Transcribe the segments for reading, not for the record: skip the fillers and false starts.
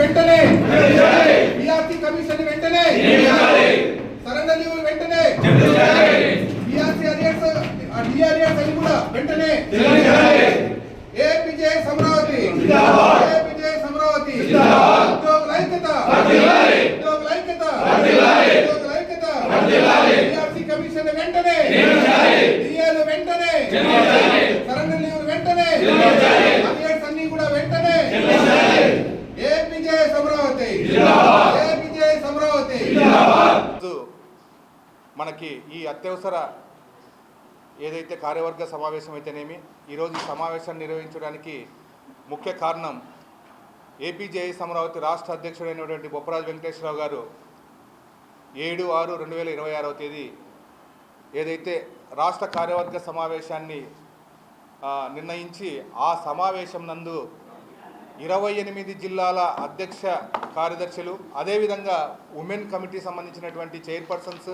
వెంటనే PRC commission వెంటనే surrender leave వెంటనే పిఆర్సీ డిఆర్ఎస్ అని కూడా వెంటనే ఏపీజే అమరావతి ఏపీజే అమరావతి ఉద్యోగుల ఐక్యత ఉద్యోగుల ఐక్యత ఉద్యోగుల ఐక్యత పిఆర్సీ కమిషన్ వెంటనే డిఏలు వెంటనే సరెండర్ లీవ్ వెంటనే అరియర్స్ అన్ని కూడా వెంటనే ఏపీజే అమరావతి ఏపీజే అమరావతి మనకి ఈ అత్యవసర ఏదైతే కార్యవర్గ సమావేశం అయితేనేమి ఈరోజు ఈ సమావేశాన్ని నిర్వహించడానికి ముఖ్య కారణం ఏపీజేఎస్ అమరావతి రాష్ట్ర అధ్యక్షుడైనటువంటి బొప్పరాజు వెంకటేశ్వరరావు గారు 7/6/2026 తేదీ ఏదైతే రాష్ట్ర కార్యవర్గ సమావేశాన్ని నిర్ణయించి ఆ సమావేశం నందు 28 జిల్లాల అధ్యక్ష కార్యదర్శులు అదేవిధంగా ఉమెన్ కమిటీ సంబంధించినటువంటి చైర్పర్సన్స్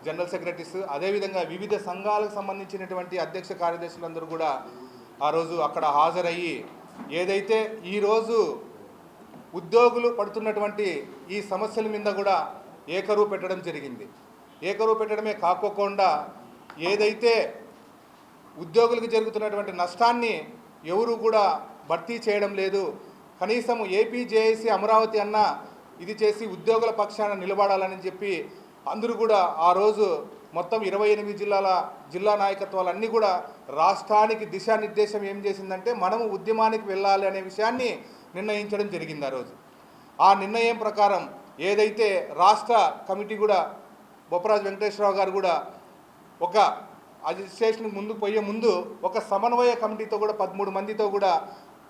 జనరల్ సెక్రటరీస్ అదేవిధంగా వివిధ సంఘాలకు సంబంధించినటువంటి అధ్యక్ష కార్యదర్శులందరూ కూడా ఆ రోజు అక్కడ హాజరయ్యి ఏదైతే ఈరోజు ఉద్యోగులు పడుతున్నటువంటి ఈ సమస్యల మీద కూడా ఏకరువు పెట్టడం జరిగింది. ఏకరువు పెట్టడమే కాకోకుండా ఏదైతే ఉద్యోగులకు జరుగుతున్నటువంటి నష్టాన్ని ఎవరు కూడా భర్తీ చేయడం లేదు. కనీసం ఏపీజేఏసీ అమరావతి అన్న ఇది చేసి ఉద్యోగుల పక్షాన నిలబడాలని చెప్పి అందరూ కూడా ఆ రోజు మొత్తం 28 జిల్లా నాయకత్వాలన్నీ కూడా రాష్ట్రానికి దిశానిర్దేశం ఏం చేసిందంటే మనము ఉద్యమానికి వెళ్ళాలి అనే విషయాన్ని నిర్ణయించడం జరిగింది. ఆ రోజు ఆ నిర్ణయం ప్రకారం ఏదైతే రాష్ట్ర కమిటీ కూడా బొప్పరాజు వెంకటేశ్వరరావు గారు కూడా ఒక అడ్మినిస్ట్రేషన్ ముందుకు పోయే ముందు ఒక సమన్వయ కమిటీతో కూడా 13 మందితో కూడా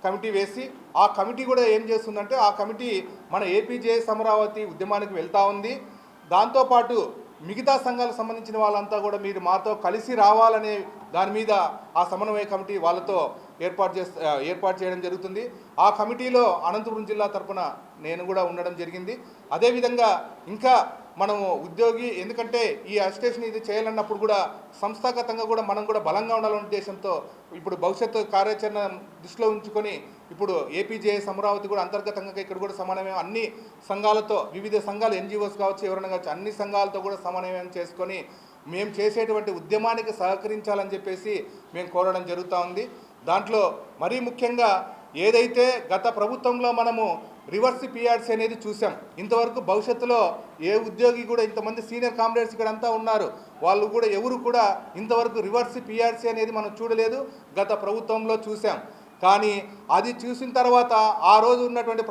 కమిటీ వేసి ఆ కమిటీ కూడా ఏం చేస్తుందంటే ఆ కమిటీ మన ఏపీజేఎస్ అమరావతి ఉద్యమానికి వెళ్తూ ఉంది. దాంతోపాటు మిగతా సంఘాలకు సంబంధించిన వాళ్ళంతా కూడా మీరు మాతో కలిసి రావాలనే దాని మీద ఆ సమన్వయ కమిటీ వాళ్ళతో ఏర్పాటు చేయడం జరుగుతుంది. ఆ కమిటీలో అనంతపురం జిల్లా తరపున నేను కూడా ఉండడం జరిగింది. అదేవిధంగా ఇంకా మనము ఉద్యోగి ఎందుకంటే ఈ అజిటేషన్ ఇది చేయాలన్నప్పుడు కూడా సంస్థాగతంగా కూడా మనం కూడా బలంగా ఉండాలనే ఉద్దేశంతో ఇప్పుడు భవిష్యత్తు కార్యాచరణ దృష్టిలో ఉంచుకొని ఇప్పుడు ఏపీజేఎస్ అమరావతి కూడా అంతర్గతంగా ఇక్కడ కూడా సమన్వయం అన్ని సంఘాలతో వివిధ సంఘాలు ఎన్జిఓస్ కావచ్చు ఎవరైనా కావచ్చు అన్ని సంఘాలతో కూడా సమన్వయం చేసుకొని మేము చేసేటువంటి ఉద్యమానికి సహకరించాలని చెప్పేసి మేము కోరడం జరుగుతూ ఉంది. దాంట్లో మరీ ముఖ్యంగా ఏదైతే గత ప్రభుత్వంలో మనము రివర్స్ పిఆర్సీ అనేది చూసాం. ఇంతవరకు భవిష్యత్తులో ఏ ఉద్యోగి కూడా ఇంతమంది సీనియర్ కామ్రేడ్స్ ఇక్కడ అంతా ఉన్నారు వాళ్ళు కూడా ఎవరు కూడా ఇంతవరకు రివర్స్ పిఆర్సీ అనేది మనం చూడలేదు. గత ప్రభుత్వంలో చూసాం. కానీ అది చూసిన తర్వాత ఆ రోజు ఉన్నటువంటి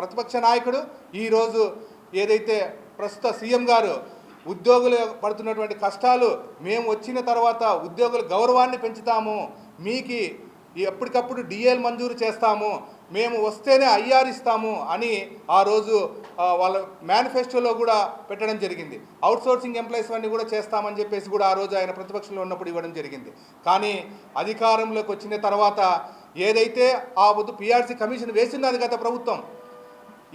ప్రతిపక్ష నాయకుడు ఈరోజు ఏదైతే ప్రస్తుత సీఎం గారు ఉద్యోగులు పడుతున్నటువంటి కష్టాలు మేము వచ్చిన తర్వాత ఉద్యోగుల గౌరవాన్ని పెంచుతాము, మీకు ఎప్పటికప్పుడు డిఏలు మంజూరు చేస్తాము, మేము వస్తేనే ఐఆర్ ఇస్తాము అని ఆ రోజు వాళ్ళ మేనిఫెస్టోలో కూడా పెట్టడం జరిగింది. అవుట్సోర్సింగ్ ఎంప్లాయీస్ అన్నీ కూడా చేస్తామని చెప్పేసి కూడా ఆ రోజు ఆయన ప్రతిపక్షంలో ఉన్నప్పుడు ఇవ్వడం జరిగింది. కానీ అధికారంలోకి వచ్చిన తర్వాత ఏదైతే ఆ వద్దు పిఆర్సీ కమిషన్ వేసిందో అది గత ప్రభుత్వం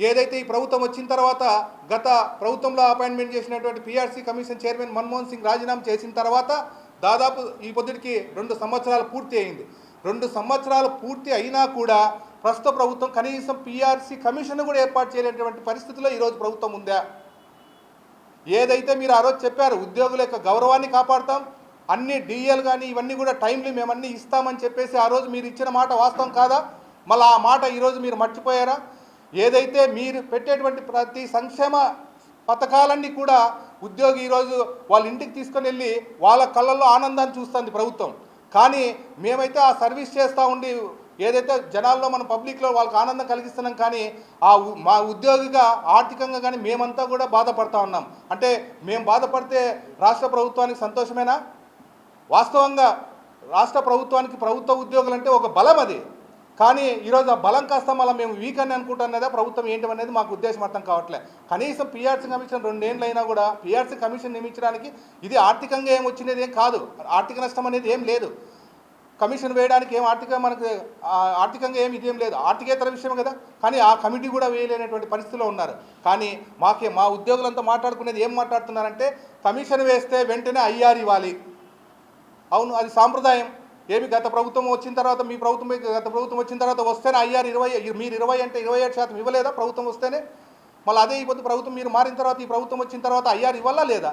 ఏదైతే ఈ ప్రభుత్వం వచ్చిన తర్వాత గత ప్రభుత్వంలో అపాయింట్మెంట్ చేసినటువంటి PRC commission chairman Manmohan Singh రాజీనామా చేసిన తర్వాత దాదాపు ఈ పొద్దుటికి 2 సంవత్సరాలు పూర్తి అయింది. 2 సంవత్సరాలు పూర్తి అయినా కూడా ప్రస్తుత ప్రభుత్వం కనీసం పిఆర్సీ కమిషన్ కూడా ఏర్పాటు చేయలేనటువంటి పరిస్థితిలో ఈరోజు ప్రభుత్వం ఉందా? ఏదైతే మీరు ఆ రోజు చెప్పారు ఉద్యోగుల యొక్క గౌరవాన్ని కాపాడుతాం, అన్ని డిఎల్ కానీ ఇవన్నీ కూడా టైంలీ మేము అన్నీ ఇస్తామని చెప్పేసి ఆ రోజు మీరు ఇచ్చిన మాట వాస్తవం కాదా? మళ్ళీ ఆ మాట ఈరోజు మీరు మర్చిపోయారా? ఏదైతే మీరు పెట్టేటువంటి ప్రతి సంక్షేమ పథకాలన్నీ కూడా ఉద్యోగి ఈరోజు వాళ్ళ ఇంటికి తీసుకొని వెళ్ళి వాళ్ళ కళ్ళల్లో ఆనందాన్ని చూస్తుంది ప్రభుత్వం. కానీ మేమైతే ఆ సర్వీస్ చేస్తూ ఉండి ఏదైతే జనాల్లో మన పబ్లిక్లో వాళ్ళకి ఆనందం కలిగిస్తున్నాం, కానీ మా ఉద్యోగిగా ఆర్థికంగా కానీ మేమంతా కూడా బాధపడతా ఉన్నాం. అంటే మేము బాధపడితే రాష్ట్ర ప్రభుత్వానికి సంతోషమేనా? వాస్తవంగా రాష్ట్ర ప్రభుత్వానికి ప్రభుత్వ ఉద్యోగులు అంటే ఒక బలం అది. కానీ ఈరోజు ఆ బలం కాస్త మళ్ళీ మేము వీక్ అని అనుకుంటున్నదా ప్రభుత్వం ఏంటనేది మాకు ఉద్దేశం అర్థం కావట్లేదు. కనీసం పిఆర్సీ కమిషన్ 2 ఏళ్ళు అయినా కూడా పిఆర్సీ కమిషన్ నియమించడానికి ఇది ఆర్థికంగా ఏం వచ్చినది ఏం కాదు, ఆర్థిక నష్టం అనేది ఏం లేదు. కమిషన్ వేయడానికి ఏం ఆర్థికంగా ఏమి ఇదేం లేదు, ఆర్థికేతర విషయం కదా. కానీ ఆ కమిటీ కూడా వేయలేనటువంటి పరిస్థితిలో ఉన్నారు. కానీ మా ఉద్యోగులంతా మాట్లాడుకునేది ఏం మాట్లాడుతున్నారంటే కమిషన్ వేస్తే వెంటనే ఐఆర్ ఇవ్వాలి. అవును, అది సాంప్రదాయం. ఏమి గత ప్రభుత్వం వచ్చిన తర్వాత మీ ప్రభుత్వం గత ప్రభుత్వం వచ్చిన తర్వాత వస్తేనే ఐఆర్ 20 మీరు 20 అంటే 27% ఇవ్వలేదా ప్రభుత్వం వస్తేనే? మళ్ళీ అదే ఇవ్వద్దు ప్రభుత్వం మీరు మారిన తర్వాత ఈ ప్రభుత్వం వచ్చిన తర్వాత ఐఆర్ ఇవ్వాలా లేదా?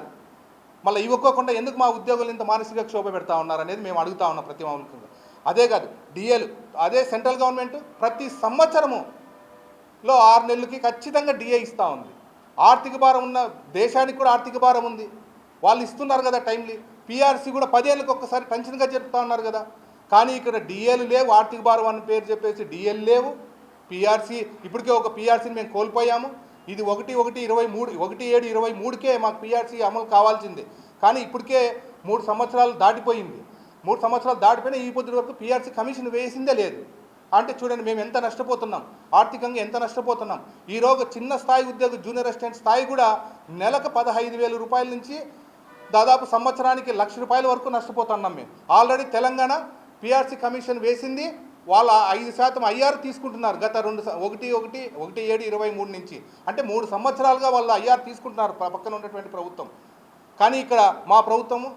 మళ్ళీ ఇవ్వకోకుండా ఎందుకు మా ఉద్యోగులు ఇంత మానసిక క్షోభ పెడతా ఉన్నారు అనేది మేము అడుగుతా ఉన్నాం ప్రతిమాముఖంగా. అదే కాదు డిఏలు, అదే సెంట్రల్ గవర్నమెంట్ ప్రతి సంవత్సరములో 6 నెలలకి ఖచ్చితంగా డిఏ ఇస్తూ ఉంది. ఆర్థిక భారం ఉన్న దేశానికి కూడా ఆర్థిక భారం ఉంది, వాళ్ళు ఇస్తున్నారు కదా టైంలీ. పిఆర్సీ కూడా 10 ఏళ్ళకి ఒక్కసారి పెన్షన్గా జరుపుతూ ఉన్నారు కదా. కానీ ఇక్కడ డిఏలు లేవు, ఆర్థిక భారం అని పేరు చెప్పేసి డిఏలు లేవు. పిఆర్సీ ఇప్పటికే ఒక పిఆర్సీని మేము కోల్పోయాము. ఇది 1/7/23కే మాకు పిఆర్సీ అమలు కావాల్సిందే. కానీ ఇప్పటికే 3 సంవత్సరాలు దాటిపోయింది. 3 సంవత్సరాలు దాటిపోయినా ఈ పొద్దు వరకు పిఆర్సీ కమిషన్ వేసిందే లేదు. అంటే చూడండి మేము ఎంత నష్టపోతున్నాం, ఆర్థికంగా ఎంత నష్టపోతున్నాం. ఈరోజు చిన్న స్థాయి ఉద్యోగ జూనియర్ అసిస్టెంట్ స్థాయి కూడా నెలకు 15,000 రూపాయల నుంచి దాదాపు సంవత్సరానికి 1,00,000 రూపాయల వరకు నష్టపోతున్నాం మేము. ఆల్రెడీ తెలంగాణ పిఆర్సీ కమిషన్ వేసింది, వాళ్ళ 5% ఐఆర్ తీసుకుంటున్నారు గత 1/7/23 నుంచి. అంటే 3 సంవత్సరాలుగా వాళ్ళు ఐఆర్ తీసుకుంటున్నారు పక్కన ఉన్నటువంటి ప్రభుత్వం. కానీ ఇక్కడ మా ప్రభుత్వము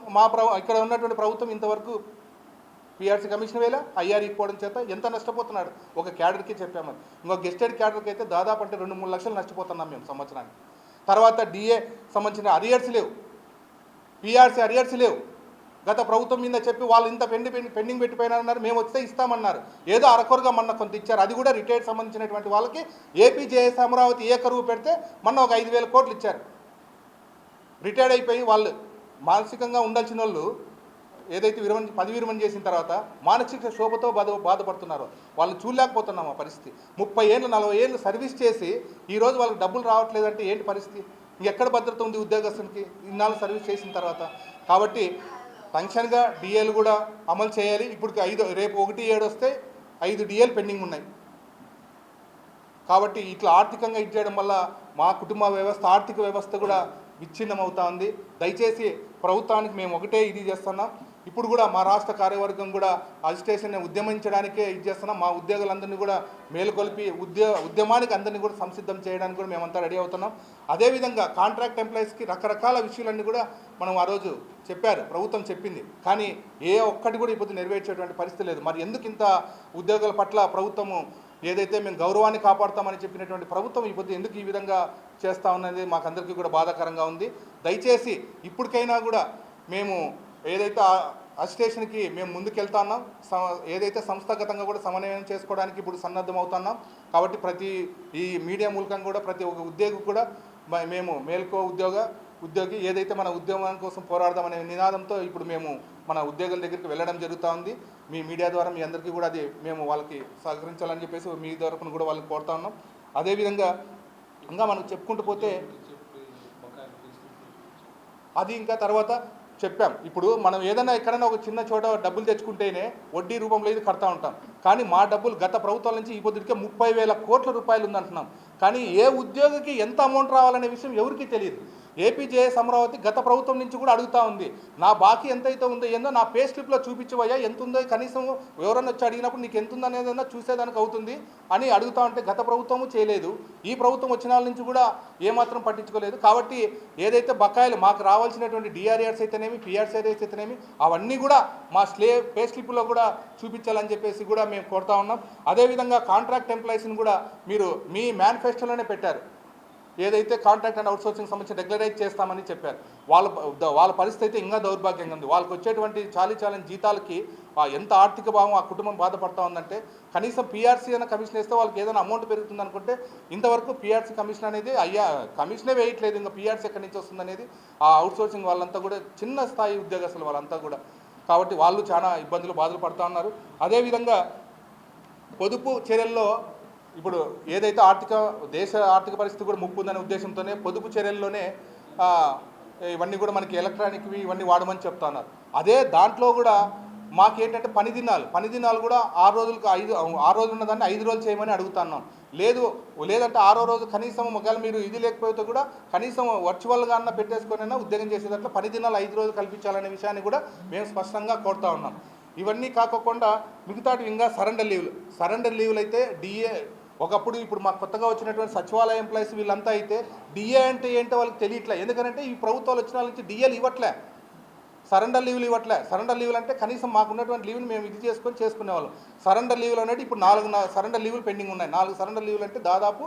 ఇక్కడ ఉన్నటువంటి ప్రభుత్వం ఇంతవరకు పిఆర్సీ కమిషన్ వేళ ఐఆర్ ఇవ్వడం చేత ఎంత నష్టపోతున్నాడు ఒక క్యాడర్కి చెప్పాము. ఇంకొక గెస్టెడ్ క్యాడర్కి అయితే దాదాపు అంటే 2-3 లక్షలు నష్టపోతున్నాం మేము సంవత్సరానికి. తర్వాత డిఏ సంబంధించిన అరియర్స్ లేవు, పిఆర్సీ అరియర్స్ లేవు. గత ప్రభుత్వం మీద చెప్పి వాళ్ళు ఇంత పెండింగ్ పెట్టిపోయినారన్నారు, మేము వస్తే ఇస్తామన్నారు. ఏదో అరకొరగా మొన్న కొంత ఇచ్చారు, అది కూడా రిటైర్డ్ సంబంధించినటువంటి వాళ్ళకి ఏపీజేఎస్ అమరావతి ఏ కరువు పెడితే మొన్న ఒక 5,000 కోట్లు ఇచ్చారు. రిటైర్డ్ అయిపోయి వాళ్ళు మానసికంగా ఉండాల్సిన వాళ్ళు ఏదైతే పదవి విరమణ చేసిన తర్వాత మానసిక శోభతో బాధపడుతున్నారో వాళ్ళు చూడలేకపోతున్నాం. ఆ పరిస్థితి 30 ఏళ్ళు 40 ఏళ్ళు సర్వీస్ చేసి ఈరోజు వాళ్ళకి డబ్బులు రావట్లేదంటే ఏంటి పరిస్థితి? ఇంకెక్కడ భద్రత ఉంది ఉద్యోగస్తునికి ఇన్నాళ్ళు సర్వీస్ చేసిన తర్వాత? కాబట్టి ఫంక్షన్గా డిఏలు కూడా అమలు చేయాలి. ఇప్పుడు రేపు 1/7 వస్తే 5 డిఏలు పెండింగ్ ఉన్నాయి. కాబట్టి ఇట్లా ఆర్థికంగా ఇచ్చేయడం వల్ల మా కుటుంబ వ్యవస్థ ఆర్థిక వ్యవస్థ కూడా విచ్ఛిన్నం అవుతా ఉంది. దయచేసి ప్రభుత్వానికి మేము ఒకటే ఇది చేస్తున్నాం. ఇప్పుడు కూడా మా రాష్ట్ర కార్యవర్గం కూడా అజిటేషన్ని ఉద్యమించడానికే ఇది చేస్తున్నాం. మా ఉద్యోగులందరినీ కూడా మేలుకొల్పి ఉద్యమానికి అందరినీ కూడా సంసిద్ధం చేయడానికి కూడా మేమంతా రెడీ అవుతున్నాం. అదేవిధంగా కాంట్రాక్ట్ ఎంప్లాయీస్కి రకరకాల విషయాలన్నీ కూడా మనం ఆ రోజు చెప్పారు, ప్రభుత్వం చెప్పింది. కానీ ఏ ఒక్కటి కూడా ఇప్పుడు నెరవేర్చేటువంటి పరిస్థితి లేదు. మరి ఎందుకు ఇంత ఉద్యోగుల పట్ల ప్రభుత్వము ఏదైతే మేము గౌరవాన్ని కాపాడుతామని చెప్పినటువంటి ప్రభుత్వం ఇప్పుడు ఎందుకు ఈ విధంగా చేస్తూ ఉన్నది మాకందరికీ కూడా బాధాకరంగా ఉంది. దయచేసి ఇప్పటికైనా కూడా మేము ఏదైతే అజిటేషన్కి మేము ముందుకెళ్తా ఉన్నాం, ఏదైతే సంస్థాగతంగా కూడా సమన్వయం చేసుకోవడానికి ఇప్పుడు సన్నద్ధం అవుతున్నాం. కాబట్టి ప్రతి ఈ మీడియా మూలకంగా కూడా ప్రతి ఒక్క ఉద్యోగి కూడా మేము మేల్కో ఉద్యోగి ఏదైతే మన ఉద్యోగం కోసం పోరాడదామనే నినాదంతో ఇప్పుడు మేము మన ఉద్యోగుల దగ్గరికి వెళ్ళడం జరుగుతూ ఉంది. మీ మీడియా ద్వారా మీ అందరికీ కూడా అది మేము వాళ్ళకి సహకరించాలని చెప్పేసి మీ తరపున కూడా వాళ్ళకి కోరుతా ఉన్నాం. అదేవిధంగా ఇంకా మనం చెప్పుకుంటూ పోతే అది ఇంకా తర్వాత చెప్పాం. ఇప్పుడు మనం ఏదైనా ఎక్కడైనా ఒక చిన్న చోట డబ్బులు తెచ్చుకుంటేనే వడ్డీ రూపంలో ఇది కడతా ఉంటాం. కానీ మా డబ్బులు గత ప్రభుత్వాల నుంచి ఈ పొద్దుకే 30,000 కోట్ల రూపాయలు ఉందంటున్నాం. కానీ ఏ ఉద్యోగికి ఎంత అమౌంట్ రావాలనే విషయం ఎవరికీ తెలియదు. ఏపీజేఎస్ అమరావతి గత ప్రభుత్వం నుంచి కూడా అడుగుతూ ఉంది, నా బాకీ ఎంతైతే ఉందో ఏందో నా పే స్లిప్లో చూపించవయ్యా, ఎంత ఉందో కనీసం ఎవరన్నా వచ్చి అడిగినప్పుడు నీకు ఎంత ఉందనేదన్నా చూసేదానికి అవుతుంది అని అడుగుతా ఉంటే గత ప్రభుత్వము చేయలేదు. ఈ ప్రభుత్వం వచ్చిన వాళ్ళ నుంచి కూడా ఏమాత్రం పట్టించుకోలేదు. కాబట్టి ఏదైతే బకాయిలు మాకు రావాల్సినటువంటి డిఆర్ఆర్స్ అయితేనేమి పిఆర్సీఆర్ఎస్ అయితేనేమి అవన్నీ కూడా మా పే స్లిప్లో కూడా చూపించాలని చెప్పేసి కూడా మేము కోరుతా ఉన్నాం. అదేవిధంగా కాంట్రాక్ట్ ఎంప్లాయీస్ని కూడా మీరు మీ మేనిఫెస్టోలోనే పెట్టారు, ఏదైతే కాంట్రాక్ట్ అండ్ అవుట్సోర్సింగ్ సంబంధించి రెగ్యులరైజ్ చేస్తామని చెప్పారు. వాళ్ళ పరిస్థితి అయితే ఇంకా దౌర్భాగ్యంగా ఉంది. వాళ్ళకి వచ్చేటువంటి చాలని జీతాలకి ఎంత ఆర్థిక భావం ఆ కుటుంబం బాధపడతా ఉందంటే కనీసం పిఆర్సీ అన్న కమిషన్ వేస్తే వాళ్ళకి ఏదైనా అమౌంట్ పెరుగుతుంది అనుకుంటే ఇంతవరకు పిఆర్సీ కమిషన్ అనేది కమిషనే వేయట్లేదు. ఇంకా పిఆర్సీ ఎక్కడి నుంచి వస్తుంది అనేది ఆ అవుట్సోర్సింగ్ వాళ్ళంతా కూడా చిన్న స్థాయి ఉద్యోగస్తులు వాళ్ళంతా కూడా. కాబట్టి వాళ్ళు చాలా బాధలు పడుతూ ఉన్నారు. అదేవిధంగా పొదుపు చర్యల్లో ఇప్పుడు ఏదైతే దేశ ఆర్థిక పరిస్థితి కూడా ముప్పు ఉందనే ఉద్దేశంతోనే పొదుపు చర్యల్లోనే ఇవన్నీ కూడా మనకి ఎలక్ట్రానిక్వి ఇవన్నీ వాడమని చెప్తున్నారు. అదే దాంట్లో కూడా మాకేంటంటే పని దినాలు కూడా 6 రోజులకు 6 రోజులు ఉన్నదాన్ని 5 రోజులు చేయమని అడుగుతున్నాం. లేదంటే 6వ రోజు కనీసం ఒకవేళ మీరు ఇది లేకపోతే కూడా కనీసం వర్చువల్గా అన్న పెట్టేసుకొనైనా ఉద్యోగం చేసేటట్లు పని దినాలు 5 రోజులు కల్పించాలనే విషయాన్ని కూడా మేము స్పష్టంగా కోరుతా ఉన్నాం. ఇవన్నీ కాకుండా మిగతాటి ఇంకా సరెండర్ లీవ్లు అయితే డిఏ ఒకప్పుడు ఇప్పుడు మాకు కొత్తగా వచ్చినటువంటి సచివాలయ ఎంప్లాయీస్ వీళ్ళంతా అయితే డిఏ అంటే ఏంటో వాళ్ళకి తెలియట్లే. ఎందుకంటే ఈ ప్రభుత్వాలు వచ్చిన వాళ్ళ నుంచి డిఏలు ఇవ్వట్లే. సరెండర్ లీవ్లు ఇవ్వట్లే. సరెండర్ లీవ్లు అంటే కనీసం మాకున్నటువంటి లీవ్ని మేము ఇది చేసుకునేవాళ్ళం. సరెండర్ లీవ్లు అనేది ఇప్పుడు 4 సరెండర్ లీవ్లు పెండింగ్ ఉన్నాయి. 4 సరెండర్ లీవ్లు అంటే దాదాపు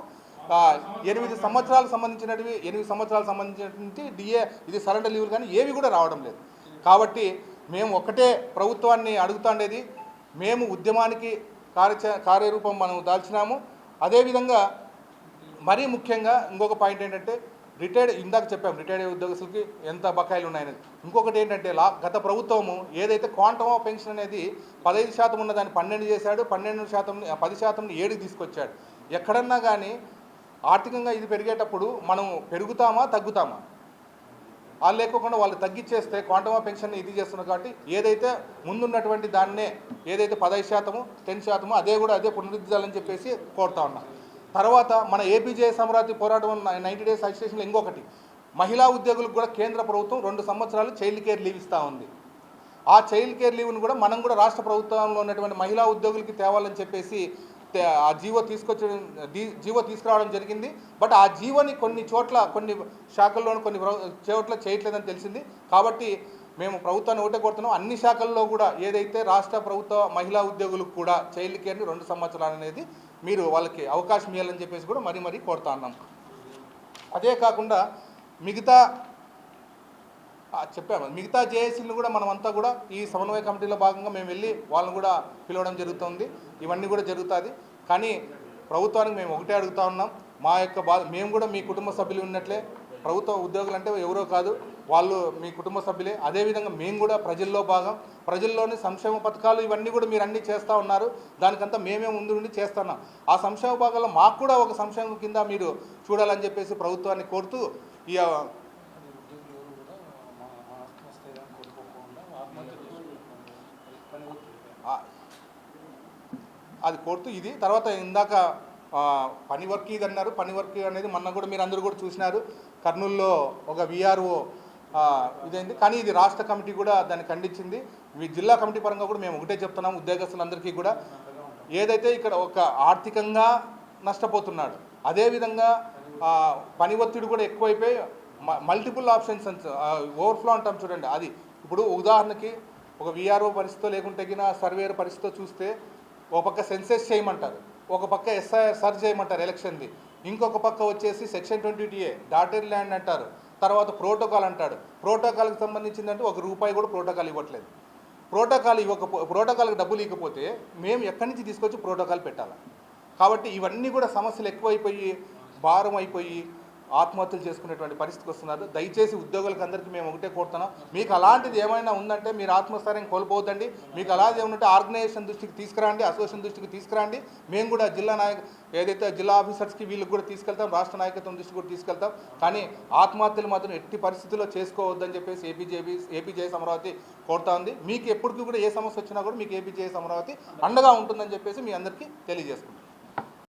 8 సంవత్సరాలకు సంబంధించినవి 8 సంవత్సరాలకు సంబంధించినటువంటి డిఏ ఇది సరెండర్ లీవ్లు కానీ ఏవి కూడా రావడం లేదు. కాబట్టి మేము ఒకటే ప్రభుత్వాన్ని అడుగుతాండేది, మేము ఉద్యమానికి కార్యరూపం మనం దాల్చినాము. అదేవిధంగా మరీ ముఖ్యంగా ఇంకొక పాయింట్ ఏంటంటే ఇందాక చెప్పాము రిటైర్డ్ ఉద్యోగస్తులకి ఎంత బకాయిలు ఉన్నాయనేది. ఇంకొకటి ఏంటంటే గత ప్రభుత్వము ఏదైతే క్వాంటమ్ ఆఫ్ పెన్షన్ అనేది 15% ఉన్నదాన్ని 12 చేశాడు, 10%ని 7కి తీసుకొచ్చాడు. ఎక్కడన్నా కానీ ఆర్థికంగా ఇది పెరిగేటప్పుడు మనం పెరుగుతామా తగ్గుతామా? వాళ్ళు లేకోకుండా వాళ్ళు తగ్గించేస్తే క్వాంటమ్ ఆఫ్ పెన్షన్ ఇది చేస్తున్నారు. కాబట్టి ఏదైతే ముందున్నటువంటి దాన్నే ఏదైతే 15%, 10% అదే పునరుద్ధరించాలని చెప్పేసి కోరుతా ఉన్నాం. తర్వాత మన ఏపీజేఏసీ అమరావతి పోరాటం 90 డేస్ అజిటేషన్లో ఇంకొకటి, మహిళా ఉద్యోగులకు కూడా కేంద్ర ప్రభుత్వం 2 సంవత్సరాలు చైల్డ్ కేర్ లీవ్ ఇస్తూ ఉంది. ఆ చైల్డ్ కేర్ లీవ్ను కూడా మనం కూడా రాష్ట్ర ప్రభుత్వంలో ఉన్నటువంటి మహిళా ఉద్యోగులకి తేవాలని చెప్పేసి ఆ జీవో తీసుకురావడం జరిగింది. బట్ ఆ జీవోని కొన్ని శాఖల్లోనూ కొన్ని చోట్ల చేయట్లేదని తెలిసింది. కాబట్టి మేము ప్రభుత్వాన్ని ఒకటే కోరుతున్నాం, అన్ని శాఖల్లో కూడా ఏదైతే రాష్ట్ర ప్రభుత్వ మహిళా ఉద్యోగులకు కూడా చైల్డ్ కేర్ని 2 సంవత్సరాలు అనేది మీరు వాళ్ళకి అవకాశం ఇవ్వాలని చెప్పేసి కూడా మరీ కోరుతా ఉన్నాం. అదే కాకుండా మిగతా జేఏసీలను కూడా మనమంతా కూడా ఈ సమన్వయ కమిటీలో భాగంగా మేము వెళ్ళి వాళ్ళని కూడా పిలవడం జరుగుతుంది. ఇవన్నీ కూడా జరుగుతుంది. కానీ ప్రభుత్వానికి మేము ఒకటే అడుగుతా ఉన్నాం, మా యొక్క మేము కూడా మీ కుటుంబ సభ్యులు ఉన్నట్లే, ప్రభుత్వ ఉద్యోగులు అంటే ఎవరో కాదు, వాళ్ళు మీ కుటుంబ సభ్యులే. అదేవిధంగా మేము కూడా ప్రజల్లో భాగం, ప్రజల్లోని సంక్షేమ పథకాలు ఇవన్నీ కూడా మీరు అన్నీ చేస్తూ ఉన్నారు. దానికంతా మేమే ముందు నుండి చేస్తున్నాం. ఆ సంక్షేమ భాగాల్లో మాకు కూడా ఒక సంక్షేమం కింద మీరు చూడాలని చెప్పేసి ప్రభుత్వాన్ని కోరుతూ అది కోరుతూ ఇది తర్వాత ఇందాక పని వర్క్ ఇది అన్నారు. పని వర్క్ అనేది మొన్న కూడా మీరు అందరూ కూడా చూసినారు. కర్నూలులో ఒక విఆర్ఓ ఇదైంది. కానీ ఇది రాష్ట్ర కమిటీ కూడా దాన్ని ఖండించింది. జిల్లా కమిటీ పరంగా కూడా మేము ఒకటే చెప్తున్నాం, ఉద్యోగస్తులందరికీ కూడా ఏదైతే ఇక్కడ ఒక ఆర్థికంగా నష్టపోతున్నాడు, అదేవిధంగా పని ఒత్తిడి కూడా ఎక్కువైపోయి మల్టిపుల్ ఆప్షన్స్ ఓవర్ఫ్లో అంటాం చూడండి. అది ఇప్పుడు ఉదాహరణకి ఒక విఆర్ఓ పరిస్థితితో లేకుంటే సర్వేయర్ పరిస్థితితో చూస్తే ఒక పక్క సెన్సెస్ చేయమంటారు, ఒక పక్క ఎస్ఐఆర్ సర్చ్ చేయమంటారు ఎలక్షన్ది, ఇంకొక పక్క వచ్చేసి సెక్షన్ 20TA డాటెడ్ ల్యాండ్ అంటారు, తర్వాత ప్రోటోకాల్ అంటాడు. ప్రోటోకాల్కి సంబంధించిందంటే ₹1 కూడా ప్రోటోకాల్ ఇవ్వట్లేదు. ప్రోటోకాల్కి డబ్బులు ఇవ్వకపోతే మేము ఎక్కడి నుంచి తీసుకొచ్చి ప్రోటోకాల్ పెట్టాలి? కాబట్టి ఇవన్నీ కూడా సమస్యలు ఎక్కువైపోయి భారం అయిపోయి ఆత్మహత్యలు చేసుకునేటువంటి పరిస్థితికి వస్తున్నారు. దయచేసి ఉద్యోగులకు అందరికీ మేము ఒకటే కోరుతున్నాం, మీకు అలాంటిది ఏమైనా ఉందంటే మీరు ఆత్మస్థైర్యం కోల్పోవద్దండి. మీకు అలాంటిది ఏమంటే ఆర్గనైజేషన్ దృష్టికి తీసుకురండి, అసోసియేషన్ దృష్టికి తీసుకురండి. మేము కూడా ఏదైతే జిల్లా ఆఫీసర్స్కి వీళ్ళకి కూడా తీసుకెళ్తాం, రాష్ట్ర నాయకత్వం దృష్టికి కూడా తీసుకెళ్తాం. కానీ ఆత్మహత్యలు మాత్రం ఎట్టి పరిస్థితుల్లో చేసుకోవద్దని చెప్పేసి ఏపీజేఏసీ అమరావతి కోరుతా ఉంది. మీకు ఎప్పటికీ కూడా ఏ సమస్య వచ్చినా కూడా మీకు ఏపీజేఏసీ అమరావతి అండగా ఉంటుందని చెప్పేసి మీ అందరికీ తెలియజేసుకుంటాం.